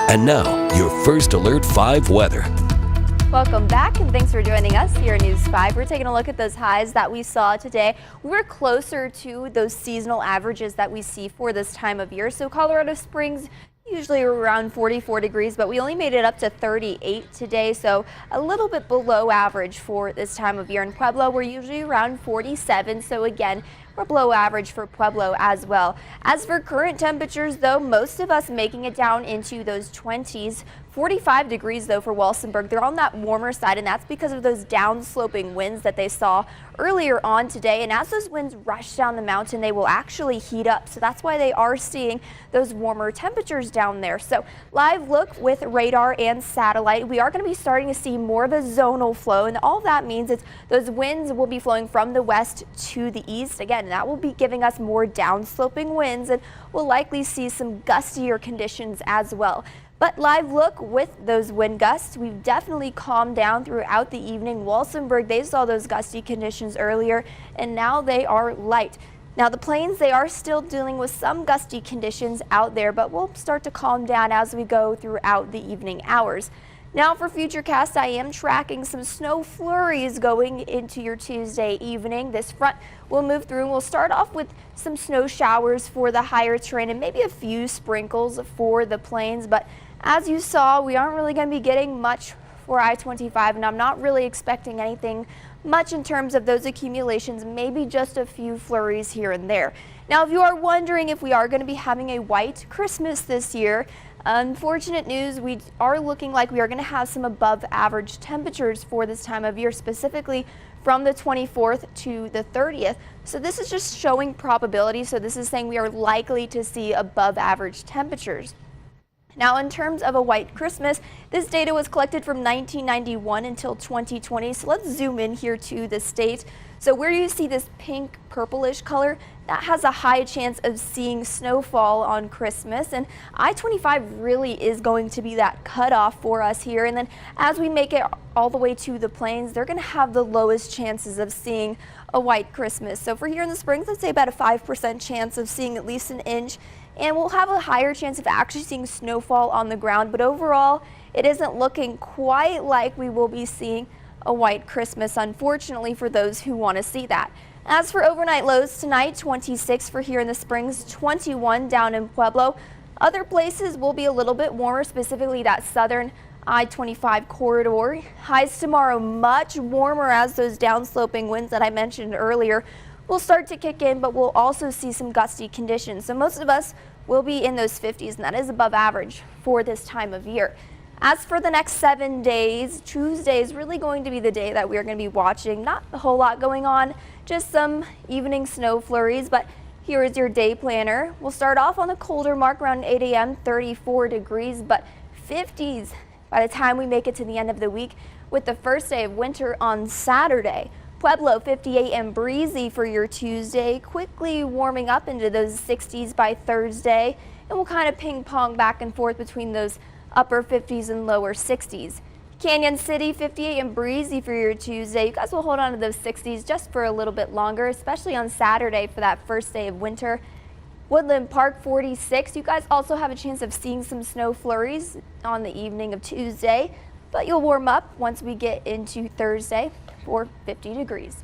And now, your first Alert 5 weather. Welcome back and thanks for joining us here at News 5. We're taking a look at those highs that we saw today. We're closer to those seasonal averages that we see for this time of year. So Colorado Springs usually around 44 degrees, but we only made it up to 38 today, so a little bit below average for this time of year. In Pueblo, we're usually around 47, so again, we're below average for Pueblo as well. As for current temperatures, though, most of us making it down into those 20s. 45 degrees, though, for Walsenburg. They're on that warmer side, and that's because of those downsloping winds that they saw earlier on today. And as those winds rush down the mountain, they will actually heat up. So that's why they are seeing those warmer temperatures down there. So live look with radar and satellite, we are going to be starting to see more of a zonal flow. And all that means is those winds will be flowing from the west to the east. Again, that will be giving us more downsloping winds, and we'll likely see some gustier conditions as well. But live look with those wind gusts, we've definitely calmed down throughout the evening. Walsenburg, they saw those gusty conditions earlier, and now they are light. Now the plains, they are still dealing with some gusty conditions out there, but we'll start to calm down as we go throughout the evening hours. Now for Futurecast, I am tracking some snow flurries going into your Tuesday evening. This front will move through and we'll start off with some snow showers for the higher terrain and maybe a few sprinkles for the plains. But as you saw, we aren't really going to be getting much for I-25, and I'm not really expecting anything much in terms of those accumulations, maybe just a few flurries here and there. Now, if you are wondering if we are going to be having a white Christmas this year, unfortunate news, we are looking like we are going to have some above average temperatures for this time of year, specifically from the 24th to the 30th. So this is just showing probability. So this is saying we are likely to see above average temperatures. Now, in terms of a white Christmas, this data was collected from 1991 until 2020. So let's zoom in here to the state. So where you see this pink purplish color, that has a high chance of seeing snowfall on Christmas. And I-25 really is going to be that cutoff for us here. And then as we make it all the way to the plains, they're going to have the lowest chances of seeing a white Christmas. So for here in the Springs, let's say about a 5% chance of seeing at least an inch. And we'll have a higher chance of actually seeing snowfall on the ground. But overall, it isn't looking quite like we will be seeing a white Christmas, unfortunately, for those who want to see that. As for overnight lows tonight, 26 for here in the Springs, 21 down in Pueblo. Other places will be a little bit warmer, specifically that southern I-25 corridor. Highs tomorrow much warmer as those downsloping winds that I mentioned earlier will start to kick in, but we'll also see some gusty conditions. So most of us will be in those 50s, and that is above average for this time of year. As for the next 7 days, Tuesday is really going to be the day that we are going to be watching. Not a whole lot going on, just some evening snow flurries, but here is your day planner. We'll start off on the colder mark around 8 a.m., 34 degrees, but 50s by the time we make it to the end of the week with the first day of winter on Saturday. Pueblo 58 and breezy for your Tuesday, quickly warming up into those 60s by Thursday, and we'll kind of ping pong back and forth between those upper 50s and lower 60s. Canyon City 58 and breezy for your Tuesday. You guys will hold on to those 60s just for a little bit longer, especially on Saturday for that first day of winter. Woodland Park 46. You guys also have a chance of seeing some snow flurries on the evening of Tuesday, but you'll warm up once we get into Thursday for 50 degrees.